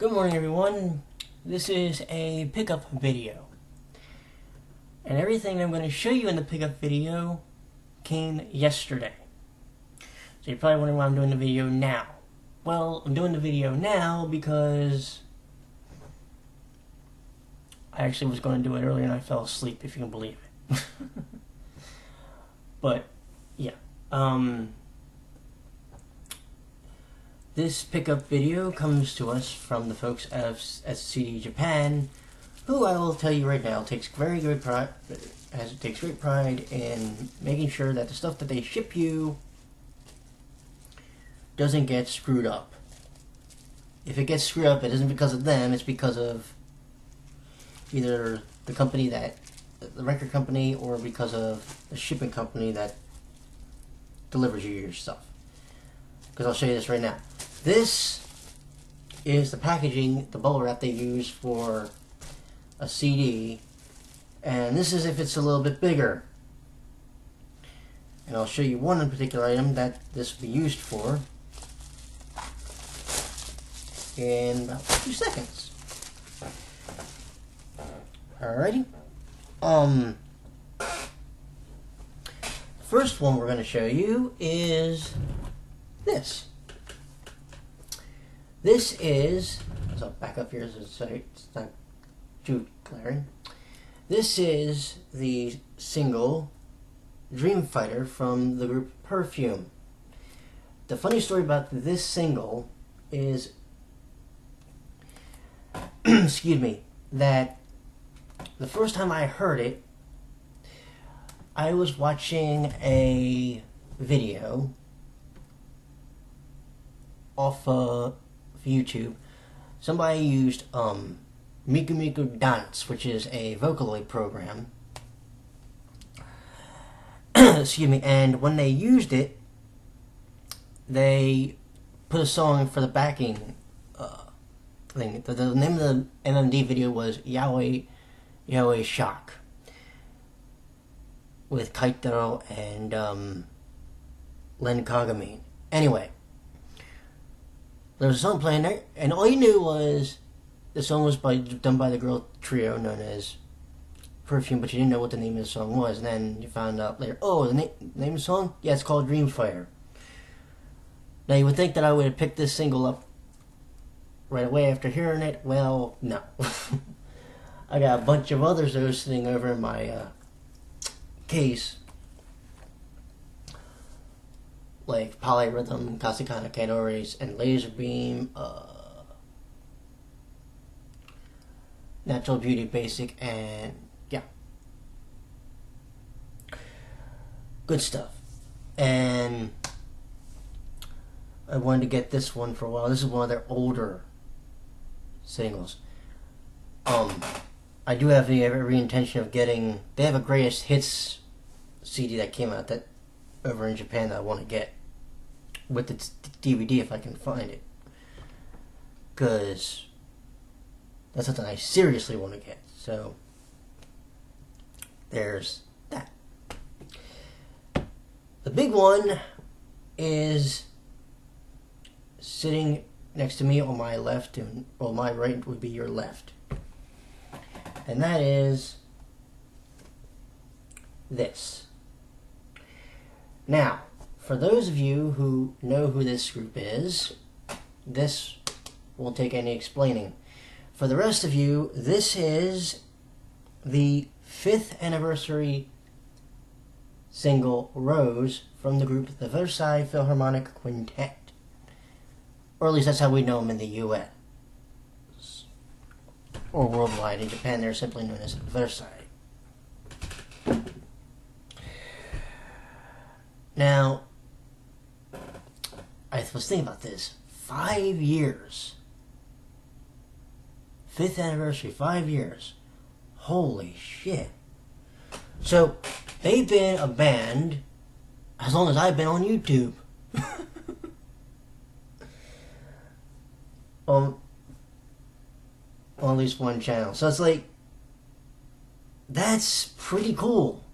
Good morning, everyone. This is a pickup video. And everything I'm going to show you in the pickup video came yesterday. So you're probably wondering why I'm doing the video now. Well, I'm doing the video now because I actually was going to do it earlier and I fell asleep, if you can believe it. But, yeah. This pickup video comes to us from the folks at CDJapan, who I will tell you right now takes great pride in making sure that the stuff that they ship you doesn't get screwed up. If it gets screwed up, it isn't because of them, it's because of either the company the record company, or because of the shipping company that delivers you your stuff. Because I'll show you this right now. This is the packaging, the bubble wrap they use for a CD, and this is if it's a little bit bigger. And I'll show you one particular item that this will be used for in about 2 seconds. Alrighty. First one we're going to show you is this. This is, so I'll back up here so it's not too glaring. This is the single Dream Fighter from the group Perfume. The funny story about this single is, excuse me, that the first time I heard it, I was watching a video off YouTube. Somebody used Miku Miku Dance, which is a Vocaloid program. Excuse me. And when they used it, they put a song for the backing thing. The name of the MMD video was Yaoi Shock, with Kaito and Len Kagami. Anyway, there was a song playing there, and all you knew was the song was done by the girl trio known as Perfume, but you didn't know what the name of the song was. And then you found out later, oh, the name of the song? Yeah, it's called Dream Fighter. Now, you would think that I would have picked this single up right away after hearing it. Well, no. I got a bunch of others that are sitting over in my case, like Polyrhythm, Kasekana Kanores, and Laser Beam, Natural Beauty Basic, and yeah, good stuff. And I wanted to get this one for a while. This is one of their older singles. I do have every intention of getting. They have a greatest hits CD that came out that over in Japan that I want to get with its DVD if I can find it, because that's something I seriously want to get. So there's that. The big one is sitting next to me on my left, and well, my right would be your left, and that is this. Now, for those of you who know who this group is, this won't take any explaining. For the rest of you, this is the 5th anniversary single, Rose, from the group the Versailles Philharmonic Quintet. Or at least that's how we know them in the US. Or worldwide. In Japan, they're simply known as Versailles. Now, I was thinking about this. 5 years. 5th anniversary, 5 years. Holy shit. So, they've been a band as long as I've been on YouTube. On at least one channel. So it's like, that's pretty cool.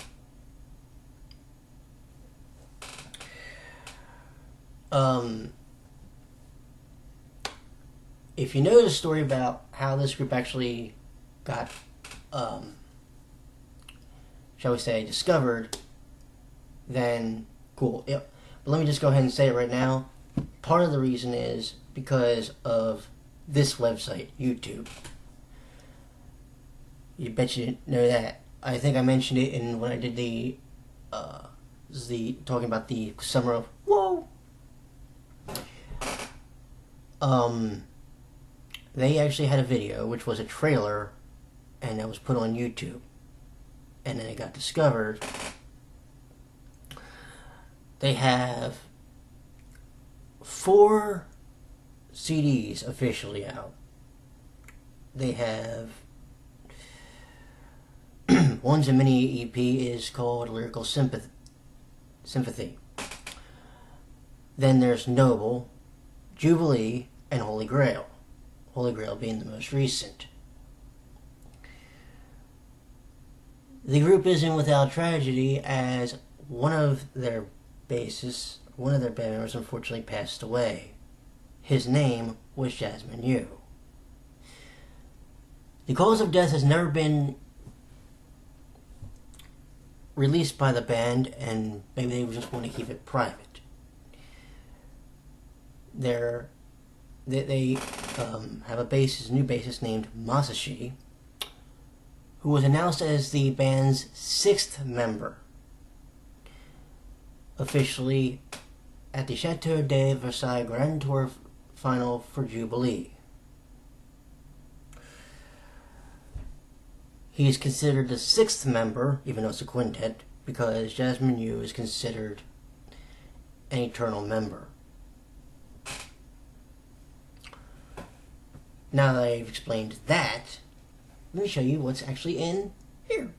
if you know the story about how this group actually got, shall we say, discovered, then cool. Yep. But let me just go ahead and say it right now. Part of the reason is because of this website, YouTube. You bet you didn't know that. I think I mentioned it in when I did the talking about the summer of whoa. They actually had a video which was a trailer, and that was put on YouTube, and then it got discovered. They have 4 CDs officially out. They have one's a mini EP is called Lyrical Sympathy. Then there's Noble, Jubilee, and Holy Grail. Holy Grail being the most recent. The group isn't without tragedy, as one of their band members unfortunately passed away. His name was Jasmine Yu. The cause of death has never been released by the band, and maybe they just want to keep it private. They have a new bassist named Masashi, who was announced as the band's 6th member, officially at the Chateau de Versailles Grand Tour final for Jubilee. He is considered the 6th member, even though it's a quintet, because Jasmine Yu is considered an eternal member. Now that I've explained that, let me show you what's actually in here.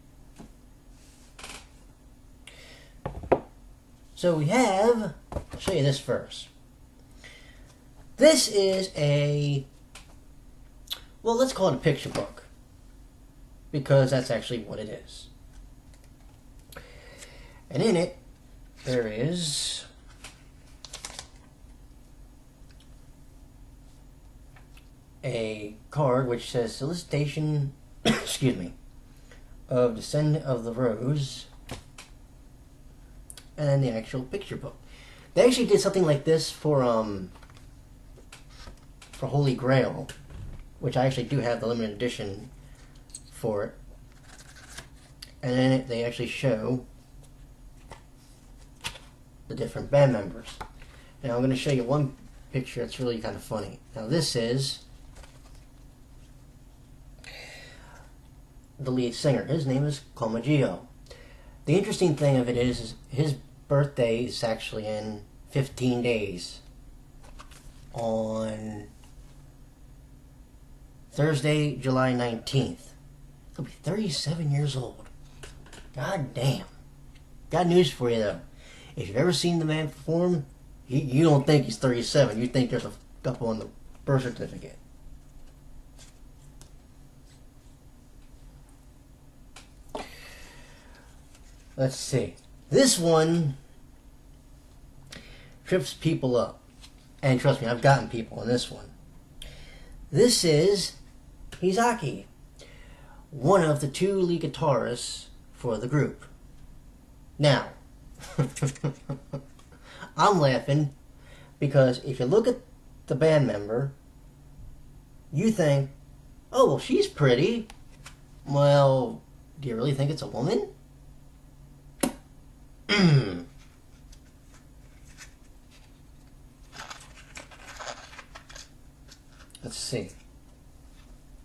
So we have, I'll show you this first. This is let's call it a picture book, because that's actually what it is. And in it, there is a card which says solicitation, excuse me, of Descendant of the Rose, and then the actual picture book. They actually did something like this for Holy Grail, which I actually do have the limited edition for it. And in it, they actually show the different band members. Now, I'm going to show you one picture that's really kind of funny. Now, this is the lead singer. His name is Komagio. The interesting thing of it is his birthday is actually in 15 days. On Thursday, July 19th. He'll be 37 years old. God damn. Got news for you, though. If you've ever seen the man perform, you don't think he's 37. You think there's a couple on the birth certificate. Let's see. This one trips people up. And trust me, I've gotten people on this one. This is Hizaki, one of the 2 lead guitarists for the group. Now, I'm laughing because if you look at the band member, you think, oh, well, she's pretty. Well, do you really think it's a woman? Let's see.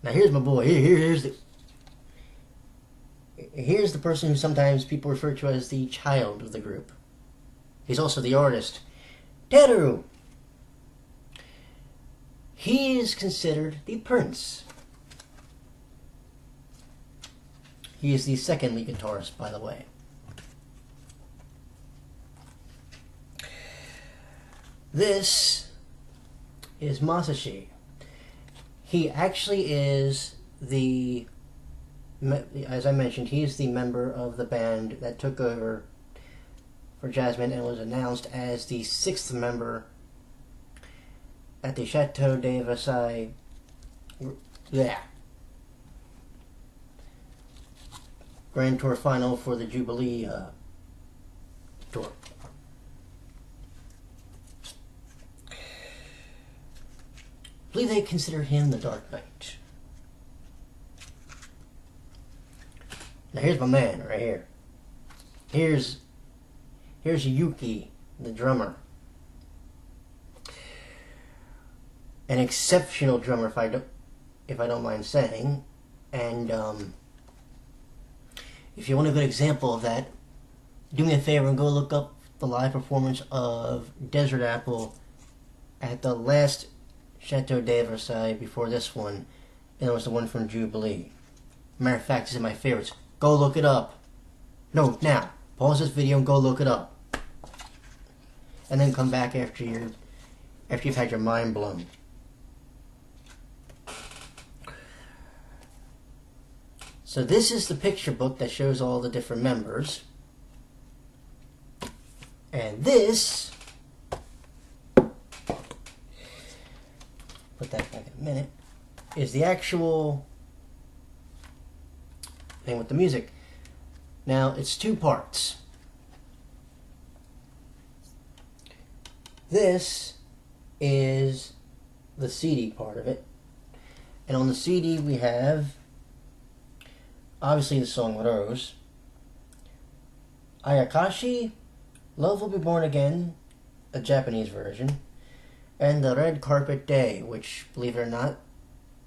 Now here's my boy. Here's the person who sometimes people refer to as the child of the group. He's also the artist, Teru. He is considered the prince. He is the 2nd lead guitarist, by the way. This is Masashi. He actually is as I mentioned, he's the member of the band that took over for Jasmine and was announced as the 6th member at the Chateau de Versailles Yeah. Grand Tour final for the Jubilee tour. I believe they consider him the Dark Knight. Now here's my man right here. Here's Yuki, the drummer. An exceptional drummer, if I don't mind saying. And if you want a good example of that, do me a favor and go look up the live performance of Desert Apple at the last Chateau de Versailles before this one, and it was the one from Jubilee. Matter of fact, this is my favorites. Go look it up. No, now. Pause this video and go look it up. And then come back after you've had your mind blown. So this is the picture book that shows all the different members. And this, put that back in a minute, is the actual thing with the music. Now, it's two parts. This is the CD part of it. And on the CD we have, obviously, the song Rose, Ayakashi, Love Will Be Born Again, a Japanese version, and the Red Carpet Day, which, believe it or not,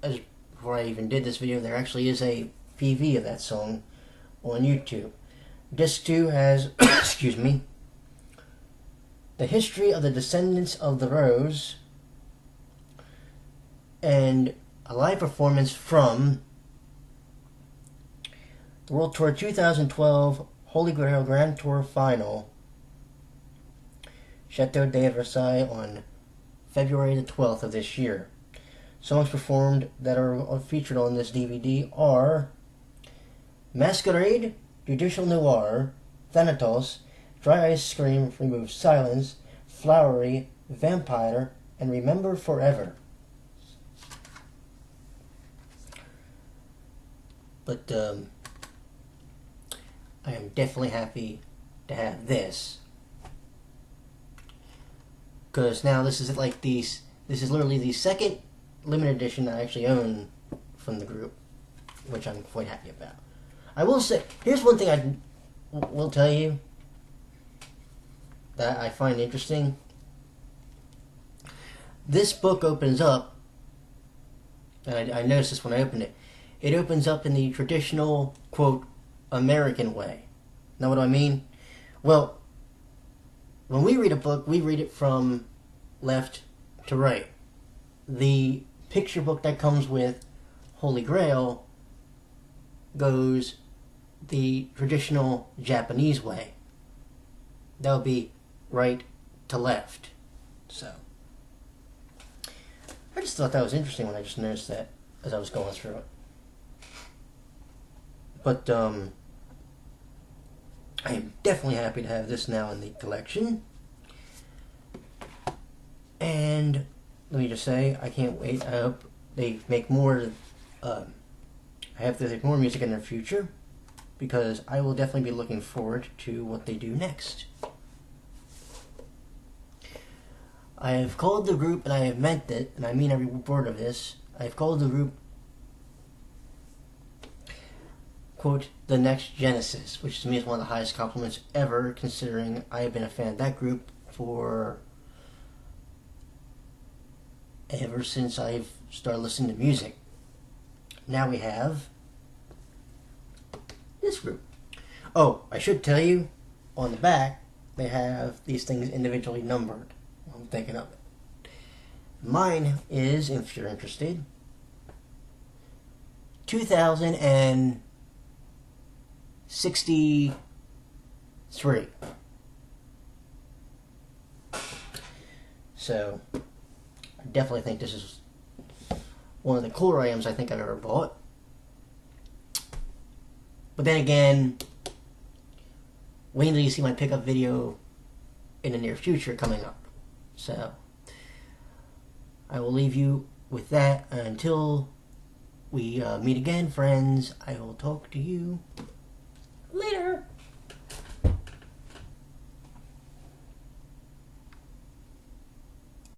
as before I even did this video, there actually is a PV of that song on YouTube. Disc 2 has, excuse me, the history of the descendants of the Rose, and a live performance from the World Tour 2012 Holy Grail Grand Tour Final, Chateau de Versailles, on February the 12th of this year. Songs performed that are featured on this DVD are Masquerade, Judicial Noir, Thanatos, Dry Ice Scream, Remove Silence, Flowery, Vampire, and Remember Forever. But I am definitely happy to have this, because now this is like this is literally the second limited edition I actually own from the group, which I'm quite happy about. I will say, here's one thing I will tell you that I find interesting. This book opens up, and I noticed this when I opened it, it opens up in the traditional, quote, American way. Now what do I mean? Well, when we read a book, we read it from left to right. The picture book that comes with Holy Grail goes the traditional Japanese way. That would be right to left. So I just thought that was interesting when I just noticed that as I was going through it. But I am definitely happy to have this now in the collection. And let me just say, I can't wait. I hope they make more. I hope they make more music in their future, because I will definitely be looking forward to what they do next. I have called the group, and I have meant it, and I mean every word of this, I have called the group, quote, the Next Genesis, which to me is one of the highest compliments ever, considering I have been a fan of that group for ever since I've started listening to music. Now we have this group. Oh, I should tell you, on the back, they have these things individually numbered. I'm thinking of it. Mine is, if you're interested, 2063. So, I definitely think this is one of the cooler items I think I've ever bought. But then again, wait until you see my pickup video in the near future coming up. So, I will leave you with that until we meet again, friends, I will talk to you later.